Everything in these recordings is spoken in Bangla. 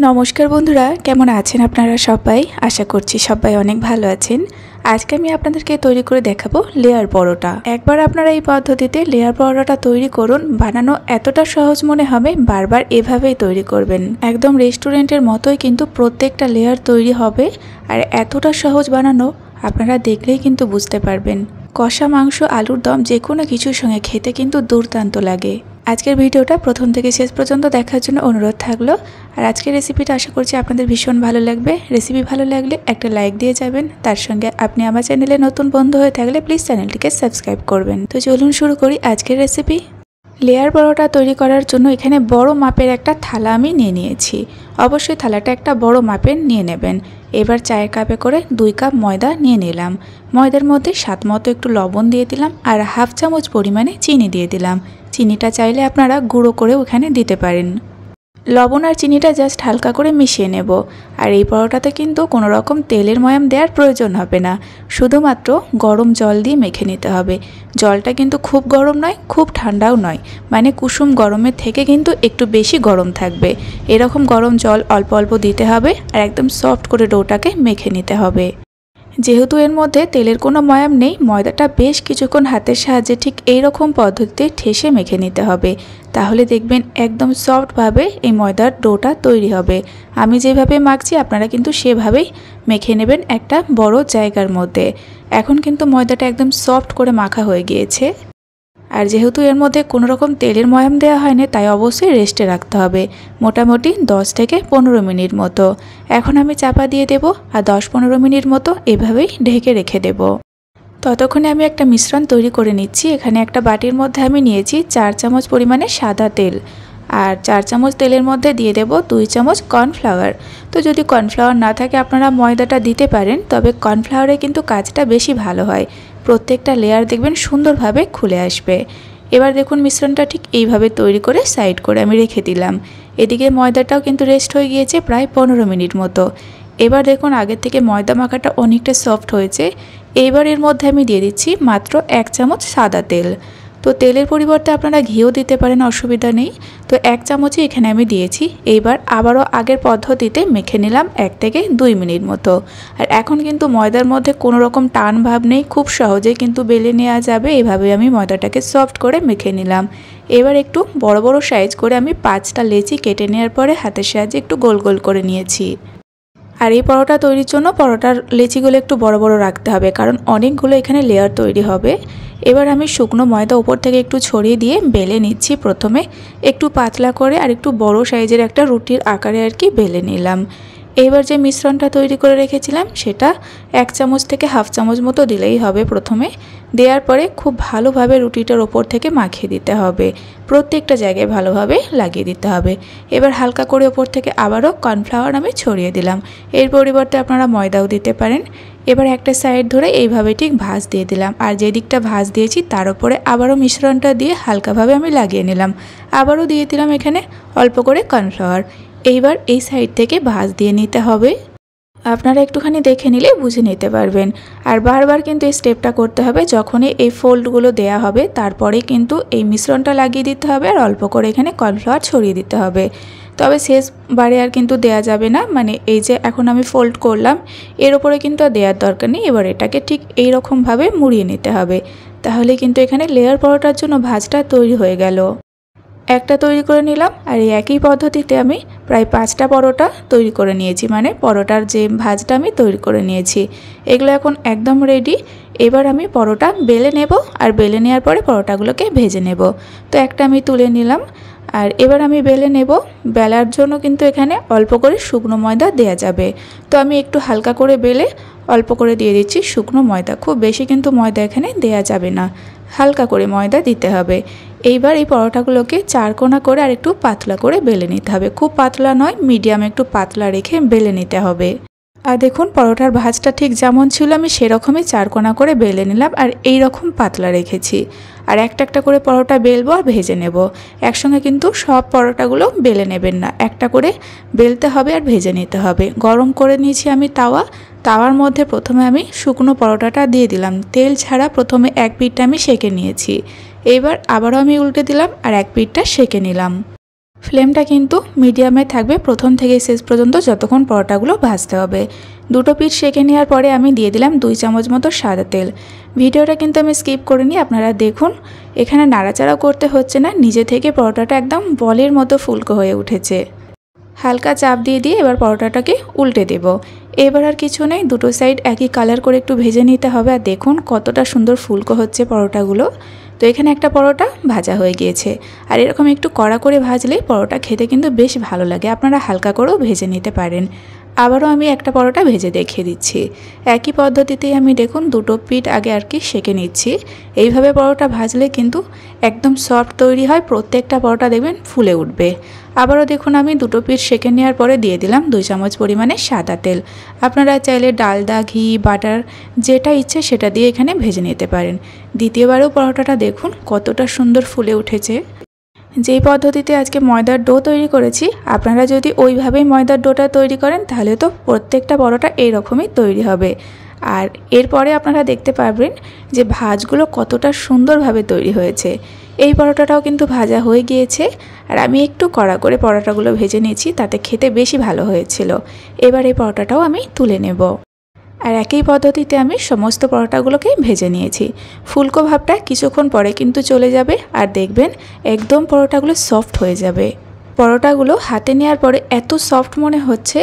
নমস্কার বন্ধুরা, কেমন আছেন আপনারা সবাই? আশা করছি সবাই অনেক ভালো আছেন। আজকে আমি আপনাদেরকে তৈরি করে দেখাবো লেয়ার পরোটা। একবার আপনারা এই পদ্ধতিতে লেয়ার পরোটাটা তৈরি করুন, বানানো এতটা সহজ মনে হবে, বারবার এভাবেই তৈরি করবেন। একদম রেস্টুরেন্টের মতোই কিন্তু প্রত্যেকটা লেয়ার তৈরি হবে, আর এতটা সহজ বানানো আপনারা দেখলেই কিন্তু বুঝতে পারবেন। কষা মাংস, আলুর দম যে কোনো কিছুর সঙ্গে খেতে কিন্তু দুর্দান্ত লাগে। আজকের ভিডিওটা প্রথম থেকে শেষ পর্যন্ত দেখার জন্য অনুরোধ থাকলো। আর আজকের রেসিপিটা আশা করছি আপনাদের ভীষণ ভালো লাগবে। রেসিপি ভালো লাগলে একটা লাইক দিয়ে যাবেন। তার সঙ্গে আপনি আমার চ্যানেলে নতুন বন্ধু হয়ে থাকলে প্লিজ চ্যানেলটিকে সাবস্ক্রাইব করবেন। তো চলুন শুরু করি আজকের রেসিপি। লেয়ার পরোটা তৈরি করার জন্য এখানে বড় মাপের একটা থালা আমি নিয়ে নিয়েছি। অবশ্যই থালাটা একটা বড় মাপের নিয়ে নেবেন। এবার চায়ের কাপে করে 2 কাপ ময়দা নিয়ে নিলাম। ময়দার মধ্যে স্বাদ মতো একটু লবণ দিয়ে দিলাম আর হাফ চামচ পরিমাণে চিনি দিয়ে দিলাম। চিনিটা চাইলে আপনারা গুঁড়ো করেও এখানে দিতে পারেন। লবণ আর চিনিটা জাস্ট হালকা করে মিশিয়ে নেব। আর এই পরোটাতে কিন্তু কোনো রকম তেলের ময়াম দেওয়ার প্রয়োজন হবে না, শুধুমাত্র গরম জল দিয়ে মেখে নিতে হবে। জলটা কিন্তু খুব গরম নয়, খুব ঠান্ডাও নয়, মানে কুসুম গরমের থেকে কিন্তু একটু বেশি গরম থাকবে। এরকম গরম জল অল্প অল্প দিতে হবে আর একদম সফট করে ডোটাকে মেখে নিতে হবে। যেহেতু এর মধ্যে তেলের কোনো ময়াম নেই, ময়দাটা বেশ কিছুক্ষণ হাতের সাহায্যে ঠিক এই রকম পদ্ধতিতে ঠেসে মেখে নিতে হবে। তাহলে দেখবেন একদম সফটভাবে এই ময়দার ডোটা তৈরি হবে। আমি যেভাবে মাখছি আপনারা কিন্তু সেভাবেই মেখে নেবেন একটা বড় জায়গার মধ্যে। এখন কিন্তু ময়দাটা একদম সফট করে মাখা হয়ে গিয়েছে। আর যেহেতু এর মধ্যে কোনো রকম তেলের ময়াম দেওয়া হয়নি, তাই অবশ্যই রেস্টে রাখতে হবে মোটামুটি 10 থেকে 15 মিনিট মতো। এখন আমি চাপা দিয়ে দেব আর 10-15 মিনিট মতো এভাবেই ঢেকে রেখে দেব। ততক্ষণে আমি একটা মিশ্রণ তৈরি করে নিচ্ছি। এখানে একটা বাটির মধ্যে আমি নিয়েছি 4 চামচ পরিমাণে সাদা তেল, আর 4 চামচ তেলের মধ্যে দিয়ে দেব 2 চামচ কর্নফ্লাওয়ার। তো যদি কর্নফ্লাওয়ার না থাকে আপনারা ময়দাটা দিতে পারেন, তবে কর্নফ্লাওয়ারে কিন্তু কাজটা বেশি ভালো হয়। প্রত্যেকটা লেয়ার দেখবেন সুন্দরভাবে খুলে আসবে। এবার দেখুন মিশ্রণটা ঠিক এইভাবে তৈরি করে সাইড করে আমি রেখে দিলাম। এদিকে ময়দাটাও কিন্তু রেস্ট হয়ে গিয়েছে প্রায় 15 মিনিট মতো। এবার দেখুন আগের থেকে ময়দা মাখাটা অনেকটা সফট হয়েছে। এইবার এর মধ্যে আমি দিয়ে দিচ্ছি মাত্র 1 চামচ সাদা তেল। তো তেলের পরিবর্তে আপনারা ঘিও দিতে পারেন, অসুবিধা নেই। তো 1 চামচই এখানে আমি দিয়েছি। এইবার আবারও আগের পদ্ধতিতে মেখে নিলাম 1 থেকে 2 মিনিট মতো। আর এখন কিন্তু ময়দার মধ্যে কোনো রকম টান ভাব নেই, খুব সহজে কিন্তু বেলে নেওয়া যাবে। এইভাবে আমি ময়দাটাকে সফট করে মেখে নিলাম। এবার একটু বড় বড় সাইজ করে আমি 5টা লেচি কেটে নেওয়ার পরে হাতের সাহায্যে একটু গোল গোল করে নিয়েছি। আর এই পরোটা তৈরির জন্য পরোটার লেচিগুলো একটু বড় বড় রাখতে হবে, কারণ অনেকগুলো এখানে লেয়ার তৈরি হবে। এবার আমি শুকনো ময়দা উপর থেকে একটু ছড়িয়ে দিয়ে বেলে নিচ্ছি। প্রথমে একটু পাতলা করে আর একটু বড় সাইজের একটা রুটির আকারে আর কি বেলে নিলাম। এইবার যে মিশ্রণটা তৈরি করে রেখেছিলাম সেটা 1 চামচ থেকে হাফ চামচ মতো দিলেই হবে। প্রথমে দেওয়ার পরে খুব ভালোভাবে রুটিটার ওপর থেকে মাখিয়ে দিতে হবে, প্রত্যেকটা জায়গায় ভালোভাবে লাগিয়ে দিতে হবে। এবার হালকা করে ওপর থেকে আবারও কর্নফ্লাওয়ার আমি ছড়িয়ে দিলাম। এর পরিবর্তে আপনারা ময়দাও দিতে পারেন। এবার একটা সাইড ধরে এইভাবে ঠিক ভাঁজ দিয়ে দিলাম, আর যে দিকটা ভাঁজ দিয়েছি তার উপরে আবারও মিশ্রণটা দিয়ে হালকাভাবে আমি লাগিয়ে নিলাম। আবারও দিয়ে দিলাম এখানে অল্প করে কর্নফ্লাওয়ার। এইবার এই সাইড থেকে ভাঁজ দিয়ে নিতে হবে। আপনারা একটুখানি দেখে নিলে বুঝে নিতে পারবেন। আর বারবার কিন্তু এই স্টেপটা করতে হবে। যখনই এই ফোল্ডগুলো দেয়া হবে তারপরে কিন্তু এই মিশ্রণটা লাগিয়ে দিতে হবে আর অল্প করে এখানে কর্নফ্লাওয়ার ছড়িয়ে দিতে হবে। তবে শেষবারে আর কিন্তু দেয়া যাবে না, মানে এই যে এখন আমি ফোল্ড করলাম এর উপরে কিন্তু আর দেওয়ার দরকার নেই। এবার এটাকে ঠিক এই রকমভাবে মুড়িয়ে নিতে হবে, তাহলে কিন্তু এখানে লেয়ার পরোটার জন্য ভাঁজটা তৈরি হয়ে গেল। একটা তৈরি করে নিলাম, আর এই একই পদ্ধতিতে আমি প্রায় 5টা পরোটা তৈরি করে নিয়েছি, মানে পরোটার যে ভাঁজটা আমি তৈরি করে নিয়েছি। এগুলো এখন একদম রেডি। এবার আমি পরোটা বেলে নেব, আর বেলে নেওয়ার পরে পরোটাগুলোকে ভেজে নেব। তো একটা আমি তুলে নিলাম, আর এবার আমি বেলে নেব। বেলার জন্য কিন্তু এখানে অল্প করে শুকনো ময়দা দেয়া যাবে। তো আমি একটু হালকা করে বেলে অল্প করে দিয়ে দিচ্ছি শুকনো ময়দা। খুব বেশি কিন্তু ময়দা এখানে দেয়া যাবে না, হালকা করে ময়দা দিতে হবে। এইবার এই পরোটাগুলোকে 4 কোণা করে আর একটু পাতলা করে বেলে নিতে হবে। খুব পাতলা নয়, মিডিয়াম একটু পাতলা রেখে বেলে নিতে হবে। আর দেখুন পরোটার ভাঁজটা ঠিক যেমন ছিল আমি সেরকমই 4 কোণা করে বেলে নিলাম, আর এই রকম পাতলা রেখেছি। আর একটা একটা করে পরোটা বেলবো আর ভেজে নেব। একসঙ্গে কিন্তু সব পরোটাগুলো বেলে নেবেন না, একটা করে বেলতে হবে আর ভেজে নিতে হবে। গরম করে নিয়েছি আমি তাওয়া। তাওয়ার মধ্যে প্রথমে আমি শুকনো পরোটাটা দিয়ে দিলাম, তেল ছাড়া। প্রথমে এক পিঠটা আমি সেঁকে নিয়েছি। এবার আবারও আমি উল্টে দিলাম আর এক পিঠটা সেঁকে নিলাম। ফ্লেমটা কিন্তু মিডিয়ামে থাকবে প্রথম থেকে শেষ পর্যন্ত যতক্ষণ পরোটাগুলো ভাজতে হবে। দুটো পিঠ সেঁকে নেওয়ার পরে আমি দিয়ে দিলাম 2 চামচ মতো সাদা তেল। ভিডিওটা কিন্তু আমি স্কিপ করিনি, আপনারা দেখুন। এখানে নাড়াচাড়া করতে হচ্ছে না, নিজে থেকে পরোটাটা একদম বলের মতো ফুলকো হয়ে উঠেছে। হালকা চাপ দিয়ে এবার পরোটাটাকে উল্টে দেব। এবার আর কিছু নেই, দুটো সাইড একই কালার করে একটু ভেজে নিতে হবে। আর দেখুন কতটা সুন্দর ফুলকো হচ্ছে পরোটাগুলো। তো এখানে একটা পরোটা ভাজা হয়ে গিয়েছে। আর এরকম একটু কড়া করে ভাজলেই পরোটা খেতে কিন্তু বেশ ভালো লাগে। আপনারা হালকা করেও ভেজে নিতে পারেন। আবারও আমি একটা পরোটা ভেজে দেখিয়ে দিচ্ছি। একই পদ্ধতিতেই আমি দেখুন দুটো পিঠ আগে আর কি সেঁকে নিচ্ছি। এইভাবে পরোটা ভাজলে কিন্তু একদম সফট তৈরি হয়, প্রত্যেকটা পরোটা দেখবেন ফুলে উঠবে। আবারও দেখুন আমি দুটো পিঠ সেঁকে নেওয়ার পরে দিয়ে দিলাম 2 চামচ পরিমাণে সাদা তেল। আপনারা চাইলে ডালদা, ঘি, বাটার যেটা ইচ্ছে সেটা দিয়ে এখানে ভেজে নিতে পারেন। দ্বিতীয়বারেও পরোটাটা দেখুন কতটা সুন্দর ফুলে উঠেছে। যেই পদ্ধতিতে আজকে ময়দার ডো তৈরি করেছি, আপনারা যদি ওইভাবেই ময়দার ডোটা তৈরি করেন তাহলে তো প্রত্যেকটা পরোটা এইরকমই তৈরি হবে। আর এরপরে আপনারা দেখতে পারবেন যে ভাঁজগুলো কতটা সুন্দরভাবে তৈরি হয়েছে। এই পরোটাটাও কিন্তু ভাজা হয়ে গিয়েছে। আর আমি একটু কড়া করে পরোটাগুলো ভেজে নিয়েছি, তাতে খেতে বেশি ভালো হয়েছিল। এবার এই পরোটাটাও আমি তুলে নেব। আর একই পদ্ধতিতে আমি সমস্ত পরোটাগুলোকে ভেজে নিয়েছি। ফুলকো ভাবটা কিছুক্ষণ পরে কিন্তু চলে যাবে আর দেখবেন একদম পরোটাগুলো সফট হয়ে যাবে। পরোটাগুলো হাতে নেওয়ার পরে এত সফট মনে হচ্ছে,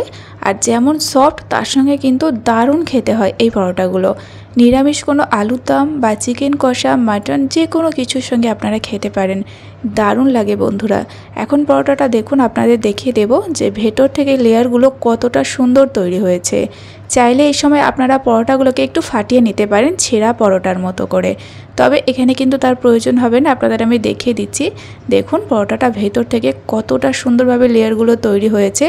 আর যেমন সফট তার সঙ্গে কিন্তু দারুণ খেতে হয় এই পরোটাগুলো। নিরামিষ কোনো আলুর দম বা চিকেন কষা, মাটন যে কোনো কিছুর সঙ্গে আপনারা খেতে পারেন, দারুণ লাগে বন্ধুরা। এখন পরোটাটা দেখুন, আপনাদের দেখিয়ে দেব যে ভেতর থেকে লেয়ারগুলো কতটা সুন্দর তৈরি হয়েছে। চাইলে এই সময় আপনারা পরোটাগুলোকে একটু ফাটিয়ে নিতে পারেন ছেঁড়া পরোটার মতো করে, তবে এখানে কিন্তু তার প্রয়োজন হবে না। আপনাদের আমি দেখিয়ে দিচ্ছি, দেখুন পরোটাটা ভেতর থেকে কতটা সুন্দরভাবে লেয়ারগুলো তৈরি হয়েছে।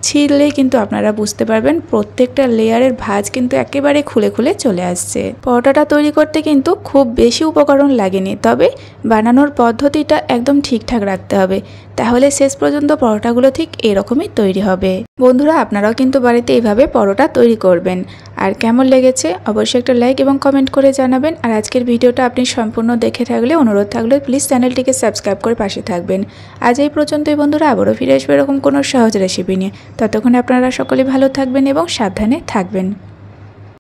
ছিঁড়লেই কিন্তু আপনারা বুঝতে পারবেন প্রত্যেকটা লেয়ারের ভাঁজ কিন্তু একেবারে খুলে খুলে চলে আসছে। পরোটাটা তৈরি করতে কিন্তু খুব বেশি উপকরণ লাগেনি, তবে বানানোর পদ্ধতিটা একদম ঠিকঠাক রাখতে হবে, তাহলে শেষ পর্যন্ত পরোটাগুলো ঠিক এরকমই তৈরি হবে। বন্ধুরা, আপনারাও কিন্তু বাড়িতে এইভাবে পরোটা তৈরি করবেন। আর কেমন লেগেছে অবশ্যই একটা লাইক এবং কমেন্ট করে জানাবেন। আর আজকের ভিডিওটা আপনি সম্পূর্ণ দেখে থাকলে অনুরোধ থাকলে প্লিজ চ্যানেলটিকে সাবস্ক্রাইব করে পাশে থাকবেন। আজ এই পর্যন্তই বন্ধুরা, আবারও ফিরে আসবে এরকম কোনো সহজ রেসিপি নিয়ে। ততক্ষণে আপনারা সকলে ভালো থাকবেন এবং সাবধানে থাকবেন।